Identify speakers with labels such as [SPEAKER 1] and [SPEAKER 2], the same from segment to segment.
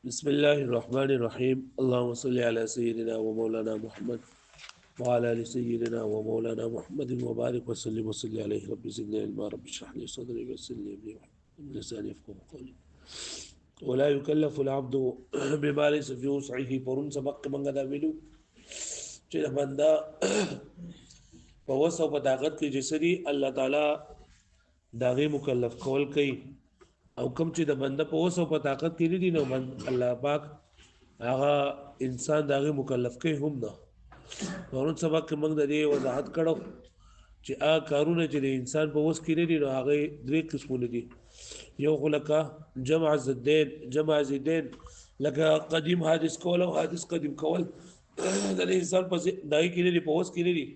[SPEAKER 1] بسم الله الرحمن الرحيم اللهم صل على سيدنا ومولانا محمد وعلى ال سيدنا ومولانا محمد وبارك وسلم وصلي عليه رب زدنا علما رب اشرح لي صدري ويسر لي امري واحلل لساني يفقهوا قولي ولا يكلف العبد بما ليس في وسعه پرون سبق من دا ویلو چې بندا په وسو په طاقت کې جسدي الله تعالی داغه مکلف کول کوي او کوم چې د بنده په وسو په طاقت کې لري نو الله پاک هغه انسان داغه مکلف کوي هم نه پرون سبق کې موږ د دې وضاحت کړو چې کارونه چې د انسان په وس کې لري نو هغه درې قسمونه دي یو خلقه جمع زیدین لکه قدیم حادث کول او حادث قدیم کول د انسان په دای کې لري په وس کې لري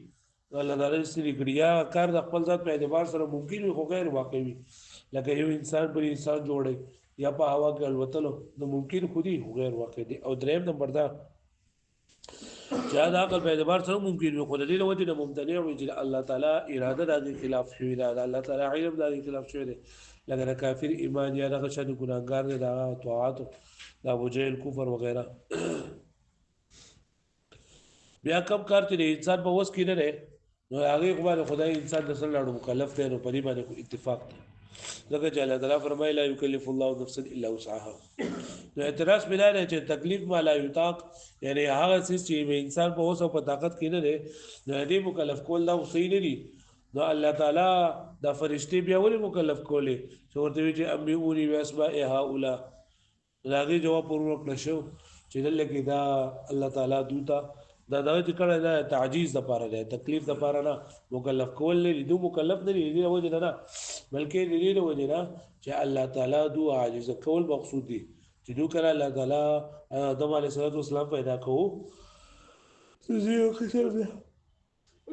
[SPEAKER 1] الله تعالی سری کړیا کار د خپل ذات په اعتبار سره ممکن وي خو غیر واقعي وي لکه یو انسان پر انسان جوړي یا په هوا کې الوتلو نو ممکن خودي غیر واقعي دي او دریم نمبر دا چې دا عقل په اعتبار سره ممکن وي خو د دې له وجې نه ممتنع وي چې الله تعالی اراده د خلاف شوی دا الله تعالی علم د خلاف شوی دی لکه کافر ایمان یا دغه شان ګناهګار دی دا طاعات دا وجهل کفر وغیرہ بیا کم کار چې انسان په وس کې نه دی نو هغه باندې خدای انسان د سره لاړو مکلف دی نو په دې باندې اتفاق دی ځکه چې الله تعالی فرمایي لا یکلف الله نفسا الا وسعها نو اعتراض بلا نه چې تکلیف ما لا یطاق یعنی هغه چې انسان په اوسه په طاقت کې نه دی نو دې مکلف کول دا صحیح نه دي نو الله تعالی دا فرشتي بیا ولې مکلف کولې چې ورته وی چې امبيوني واسماء هؤلاء راغي جواب ورکړ شو چې دلته دا الله تعالی دوتا دا چې کړه دا تعجیز د پاره ده تکلیف د پاره نه مکلف کول لري دو مکلف نه لري وجه نه بلکې لري وجه نه چې الله تعالی دو عاجز کول مقصود دي چې دو کړه الله تعالی آدم علیه السلام پیدا کوو زیو خسر ده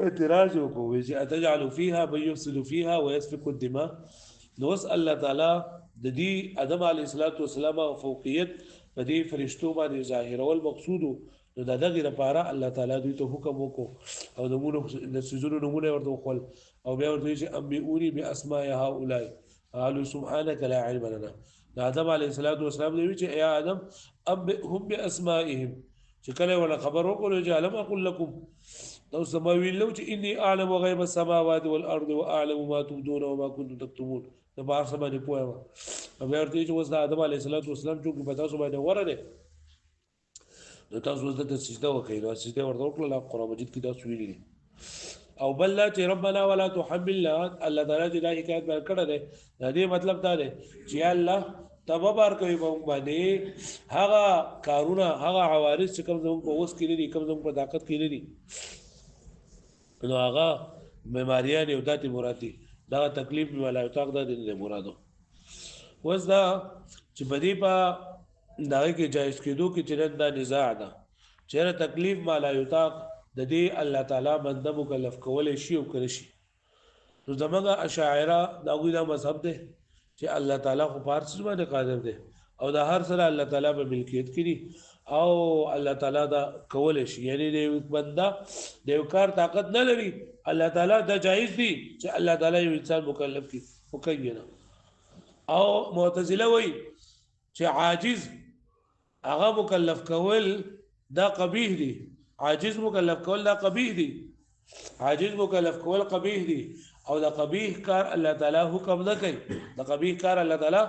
[SPEAKER 1] اعتراض وکوي چې اتجعل فيها من يفسد فيها ويسفك الدماء نو الله تعالی د دې آدم علیه السلام فوقیت په دې فرشتو باندې ظاهر او المقصود نو دا دغه لپاره الله تعالی دوی ته حکم وکړو او د سيزونو نمونه ورته خپل او بیا ورته چې انبئوني باسماء هؤلاء قالوا سبحانك لا علم لنا آدم علیه السلام دوی چې یا آدم انبئهم باسمائهم چې کله ولا خبر وکړو چې علم اقول لكم نو سماوي لو چې اني اعلم غيب السماوات والارض واعلم ما تبدون وما كنتم تكتمون دا بار سبا دی پوهه او بیا ورته چې وس آدم علیه السلام چې په تاسو باندې ورته نو تاسو د سجده وکړئ نو سجده ورته وکړه قرآن مجید کې دا ویلي دي او بل لا چې ربنا ولا تحملنا الله تعالی دې دا حکایت بیان کړی دی دا دې مطلب دا دی چې الله تبار کوي باندې هغه کارونه هغه حوادث چې کوم زموږ په اوس کې لري کوم زموږ په طاقت کې لري نو هغه بیماریان یو داتې مراد دي دا تکلیف ولا یطاق دا دې مرادو وس دا چې بدی په داغه کې جایز کېدو کې چې دا نزاع ده چیرې تکلیف ما لا یطاق د دې الله تعالی بنده مکلف کول شي او کړی شي نو زمونږ اشاعره دا غوی دا مذهب ده چې الله تعالی خو فارس باندې قادر ده او دا هر سره الله تعالی په ملکیت کړي او الله تعالی دا کول شي یعنی د بنده د یو کار طاقت نه لري الله تعالی دا جایز دي چې الله تعالی یو انسان مکلف کړي او کوي نه او معتزله وایي چې عاجز هغه مکلف کول دا قبیح دي عاجز مکلف کول دا قبیح دي عاجز مکلف کول قبیح دي او دا قبیح کار الله تعالی حکم نه کوي دا قبیح کار الله تعالی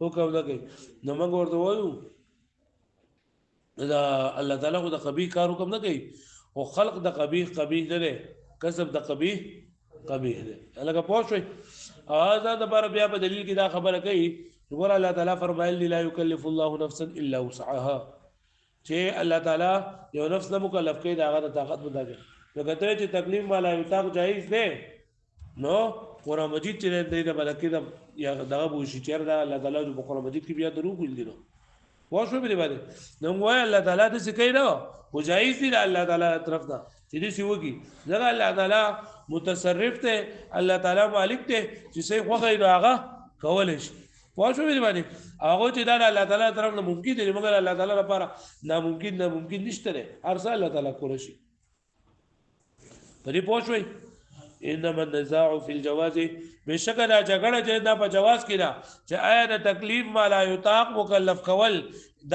[SPEAKER 1] حکم نه کوي نو موږ ورته وایو دا الله تعالی خو دا قبیح کار حکم نه کوي او خلق دا قبیح نه دی کسب دا قبیح دی لکه پوه شئ دا د بار بیا په دلیل کې دا خبره کوي ور الله تعالی فرمایلی لا یکلف الله نفسا الا وسعها چې الله تعالی یو نفس نه مکلف کوي دا غره طاقت مطابق نو کته چې تکلیف مالا یطاق جایز ده نو قرآن مجید چې د ملکې د یا دغه بو شي چې دا الله تعالی په قرآن مجید کې بیا درو ویل دي نو واښو به باندې نو وای الله تعالی د څه کوي نو خو جایز دي الله تعالی طرف دا چې دې سی وږي ځکه الله تعالی متصرف ته الله تعالی مالک ته چې څه خوغه راغه کول شي واښو به باندې هغه چې دا الله تعالی طرف نه ممکن دي مګر الله تعالی لپاره ناممکن نشته هر څه الله تعالی کول شي په دې پوښوي انما النزاع فی الجواز بشک دا جګړه چې دا په جواز کې ده چې آیا د تکلیف ما لا یطاق مکلف کول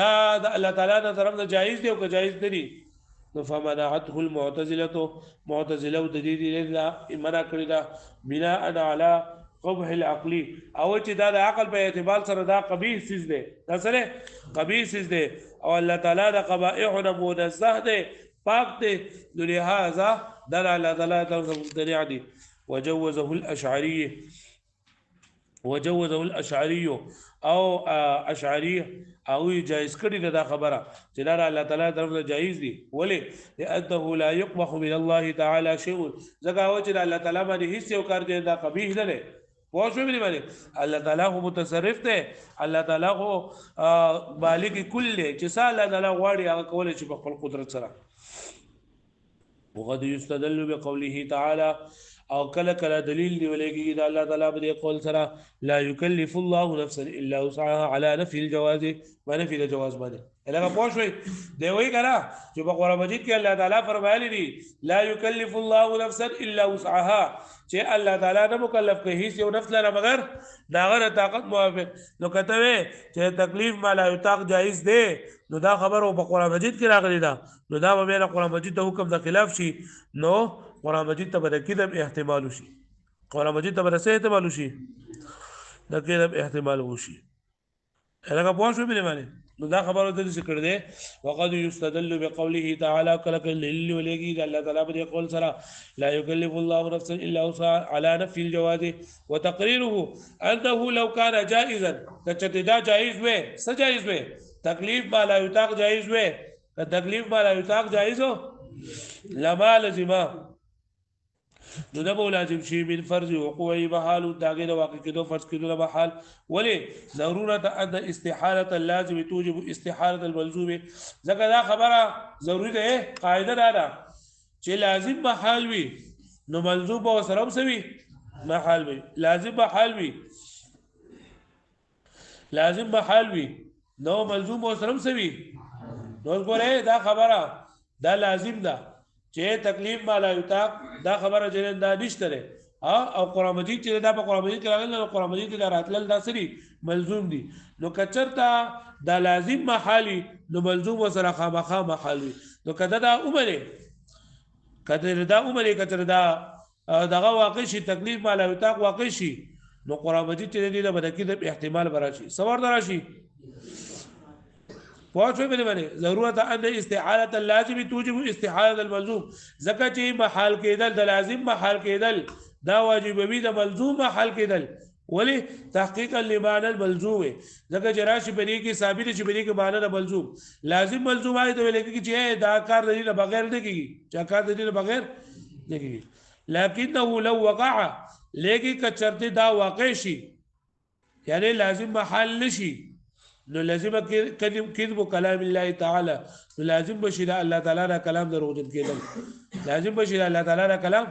[SPEAKER 1] دا د الله تعالی د طرف نه جایز دی او که جایز نه دی نو فمنعته المعتزله معتزله د دې لا منع کړی دا بنا علی قبح العقلی او چې دا د عقل په اعتبار سره دا قبیح سیز دی دا سره قبیح سیز دی او الله تعالی د قبائح منزه دی پاک دی لهذا دل الله تعالی طرف مبتدع دی وجوزه الاشعري او اشعری او جائز کړي دا خبره چې دا الله تعالی طرف جائز دي ولی لانه لا يقبح من الله تعالی شيء زګه او چې الله تعالی باندې هیڅ یو کار دی دا قبیح نه دی پوښښ به باندې الله تعالی هو متصرف دی الله تعالی هو بالغ کل چې الله تعالی غواړي هغه کول چې په خپل قدرت سره وقد يستدل بقوله تعالى او کله کله دلیل دی ولګي دا الله تعالی په قول سره لا يكلف الله نفسا الا وسعها على نفي الجواز ونفي الجواز باندې لکه پوښوي دی وی کنه چې په قرآن مجید کې الله تعالی فرمایلی دی لا يكلف الله نفسا الا وسعها چې الله تعالی نه مکلف کوي هیڅ یو نفس لره مگر داغه طاقت موافق نو کته وي چې تکلیف ما لا یطاق جایز دی نو دا خبر په قرآن مجید کې راغلی دا نو دا به قرآن مجید د حکم د خلاف شي نو قرآن مجید ته به کذب احتمال شي قرآن مجید ته به څه احتمال شي د کذب احتمال وشي هغه پوښتنه به باندې نو دا خبره د څه کړ دې وقد يستدل بقوله تعالى كلك الليل ولګي الله تعالی په قول سره لا يكلف الله نفسا الا وسعها على نفي الجواز وتقريره انه لو كان جائزا کچته جائز وي څه جائز وي تکلیف ما لا یطاق جائز وي تکلیف ما لا یطاق جائز هو لما لزما نو دا لازم شي من فرض وقوع محال داګه د واقع کېدو فرض کېدو محال ولې ضرورت ان استحاله اللازم توجب استحاله الملزوم ځکه دا خبره ضروری ده قاعده ده چې لازم محال وي نو ملزوم او سره سوي محال وي لازم محال وي لازم محال وي نو ملزوم او سره سوي نو ګوره دا خبره دا لازم ده چې تکلیف ما لا یطاق دا خبره جن دا نشته ده او قرآن مجید چې دا په قرآن مجید کې راغلی نو قرآن مجید کې دا راتلل دا سری ملزوم دي نو کچرتا دا لازم محالي نو ملزوم وسره خامخا محالي نو کده دا عمره کده دا عمره کده دا دغه واقع شي تکلیف ما لا یطاق واقع شي نو قرآن مجید چې دې د بدکې د احتمال براشي سوار دراشي پوښتنه به باندې ضرورت ان استحاله اللازم توجب استحاله الملزوم زکه چې محال کېدل د لازم محال کېدل دا واجب وي د ملزوم محال کېدل ولی تحقیقا لمعنى الملزوم زکه چې راشي په دې کې ثابت شي په دې کې معنی د ملزوم لازم ملزوم آی ته ویل کې چې دا کار د دې بغیر نه کیږي چې کار د دې بغیر نه کیږي لکنه لو وقع لګي کچرته دا واقع شي یعنی لازم محال نشي نو لازم کذب کلام الله تعالی نو لازم بشي الله تعالی را کلام دروغجن کېدل لازم بشي الله تعالی را کلام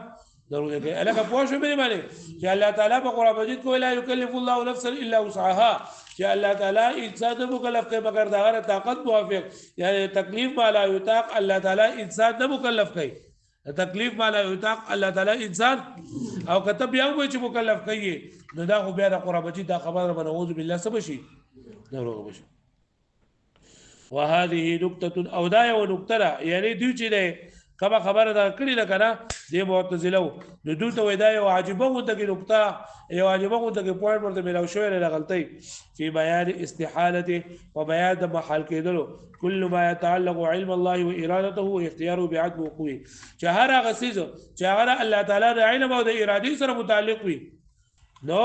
[SPEAKER 1] دروغجن کېدل الکه پوښتنه به باندې چې الله تعالی په قرآن مجید کې لا یکلف الله نفسا الا وسعها چې الله تعالی انسان نه مکلف کوي مگر دا غره طاقت موافق یعنی تکلیف ما لا یطاق الله تعالی انسان نه مکلف کوي تکلیف ما لا یطاق الله تعالی انسان او کتب یو چې مکلف کوي نو دا خو بیا د قرآن مجید دا خبره بنعوذ بالله سبشي نروغ بشي وهذه نقطه او دا یو نقطه یعنی دوی چې کما خبره دا کړی نه کنه د معتزله نو دوی ته ودا یو عجيبه وته کې نقطه یو عجيبه وته کې پوینټ ورته ملاو شوی نه غلطي په بیان استحاله او بیان د محال کېدلو كل ما يتعلق علم الله وارادته واختياره بعدم وقوعه چې هر هغه څه چې هغه الله تعالی د علم او د ارادې سره متعلق وي نو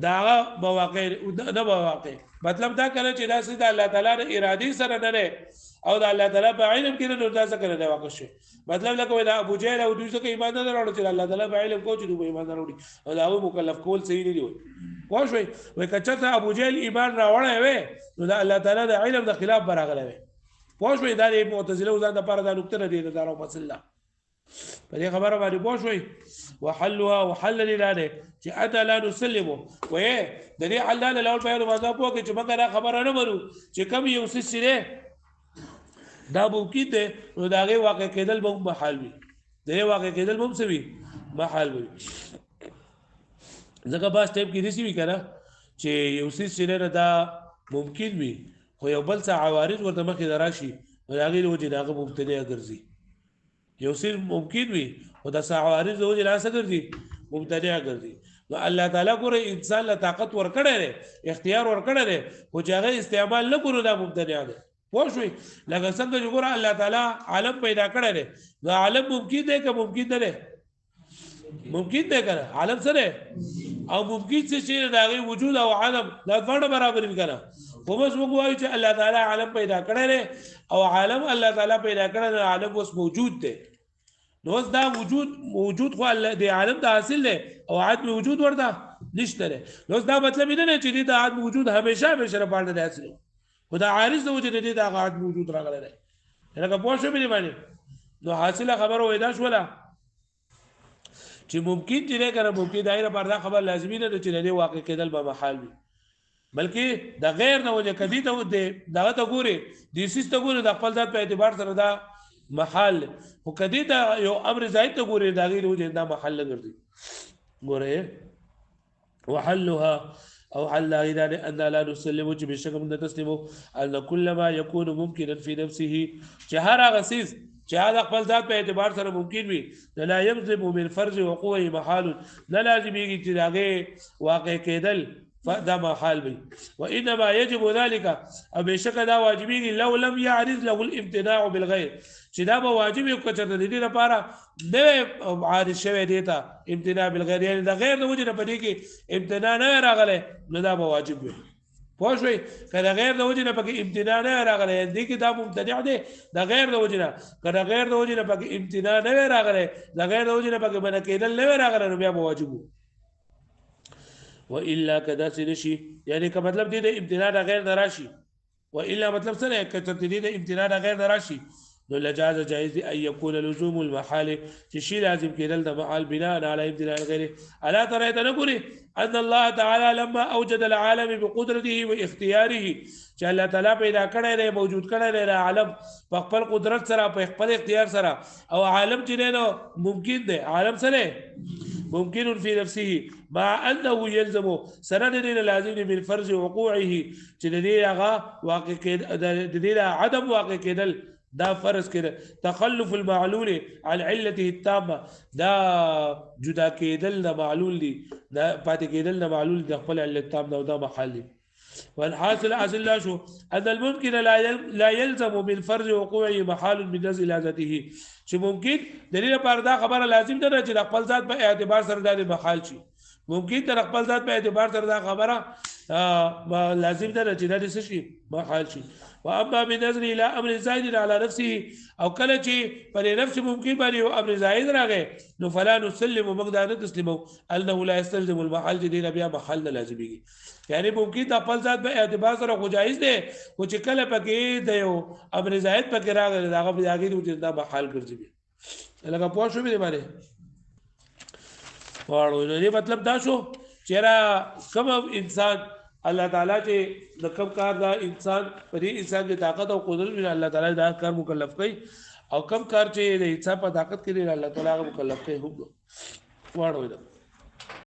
[SPEAKER 1] دا مواقع نه مواقع مطلب دا کله چې دا سید الله تعالی د ارادي سره نه او د الله تعالی په علم کې نو دا څه کړی دا واقع شي مطلب لکه دا ابو جهل او دوی څخه ایمان نه راوړل چې الله تعالی په علم کو چې دوی ایمان نه راوړي او دا مکلف کول صحیح نه دی واښوي وای کچته ابو جهل ایمان راوړی وي نو دا الله تعالی د علم د خلاف براغلی وي واښوي دا د معتزله ځان د پاره دا نقطه نه دی دا راو مسله په دې خبره باندې واښوي وحلها وحل لله چې اته لا نسلمو وې د دې حلال الاول په یوه ځا پوکې چې موږ دا خبره نه مرو چې کم یو څه سره دا ممکن ده نو دا غي واقع کېدل به محال وي دا واقع کېدل به سوي محال وي ځکه باس ټایپ کې دسی وی کنه چې یو څه چې دا ممکن وي خو یو بل څه عوارض ورته مخې دراشي نو هغه له وجه هغه مبتدی ګرځي یو څه ممکن وي خو دا عوارض له وجه راسه ګرځي مبتدی ګرځي نو الله تعالی ګوره انسان له طاقت ورکړی دی اختیار ورکړی دی خو چې هغه استعمال نه کړو دا مبتدی دی پوه شوئ لکه څنګه چې ګوره الله تعالی عالم پیدا کړی دی نو عالم ممکن دی که ممکن نه دی ممکن دی کنه عالم څه دی او ممکن څه شي د هغې وجود او عالم دا دواړه برابر وي کنه خو بس موږ وایو چې الله تعالی عالم پیدا کړی دی او عالم الله تعالی پیدا کړی دی عالم اوس موجود دی نو اوس دا موجود خو الله د عالم د حاصل دی او عدم وجود ورته نشته دی نو اوس دا مطلب نه دی چې د عدم وجود همیشه لپاره دی حاصل خو دا عارض د وجه د عدم وجود راغلی دی لکه پوه شو مې باندې نو حاصله خبره وای دا شوله چې ممکن چې نه کنه ممکن دایره پر دا خبر لازمي نه چې نه واقع کېدل به محال وي بلکې د غیر نه وجه کدي ته دغه ته ګوري د سیس ته ګوري د خپل ذات په اعتبار سره دا محل خو کدي دا یو امر زائد ته ګوري دا غیر وجه دا محل ګرځي ګوره وحلها او حل غير ان لا نسلم بشكل من تسلموا ان كل ما يكون ممكنا في نفسه شهر غسيس چې هغه خپل ذات په اعتبار سره ممکن وي لا يلزم من فرض وقوعه محال لا لازمي چې هغه واقع کېدل فدا محال وي وانما يجب ذلك او بشک دا واجبي لو لم يعرض له الامتناع بالغير چې دا به واجب یو کچر د دې لپاره نه عارض شوی دیتا امتناع بالغير یعنی دا غیر د وجه نه پدې کې امتناع نه راغله نو دا به واجب وي پوه شوي کله غیر د وجه نه پکې امتناع نه راغلی دې کې دا مبتدع دی د غیر د وجه نه کله غیر د وجه نه پکې امتناع نه راغلی د غیر د وجه نه پکې منع کېدل نه راغلی نو بیا به واجب وو والا کدا سنشي یعنی که مطلب دې د امتناع د غیر نه راشي والا مطلب څه دی که دې د امتناع د غیر نه راشي نو لجاز جائز ان يكون لزوم المحال شيء لازم كدل محال بناء على امتناع الغير الا ترى تنقري ان الله تعالى لما اوجد العالم بقدرته واختياره چې الله تعالی پیدا کړی دی موجود کړی دی عالم په خپل قدرت سره په خپل اختیار سره او عالم چې نو ممکن دی عالم سره ممكن في نفسه مع انه يلزم سند لازم من فرض وقوعه چې دې هغه واقع دې عدم واقع کېدل دا فرض کړه تخلف المعلول عن علته التامه دا جدا کېدل د معلول دي دا پاتې کېدل د معلول د خپل علت تام دا محل دي والحاصل اصل لا شو ان الممكن لا يلزم من فرض وقوعه محال من نزع ذاته چې ممکن دلیل پر دا خبره لازم نه چې د خپل ذات په اعتبار سره د محال شي ممکن د خپل ذات په اعتبار سره دا خبره لازم نه چې د څه شي محال شي واما بنظر الى امر زائد على نفسه او کله چې پر نفس ممکن باندې امر زائد راغی نو فلا نسلم مقدار تسلمو انه لا يستلزم المحل دي بیا محل لازمي یعنی ممکن د خپل ذات په اعتبار سره خو جایز دی خو چې کله پکې د یو امر زائد پکې راغلی هغه بیا کې د محل ګرځي لکه پوه شو به باندې واړو نو مطلب دا شو چې را کوم انسان الله تعالی چې د کوم کار دا انسان پرې انسان د طاقت او قدرت من الله تعالی دا کار مکلف کوي او کوم کار چې د انسان په طاقت کې الله تعالی مکلف کوي واړو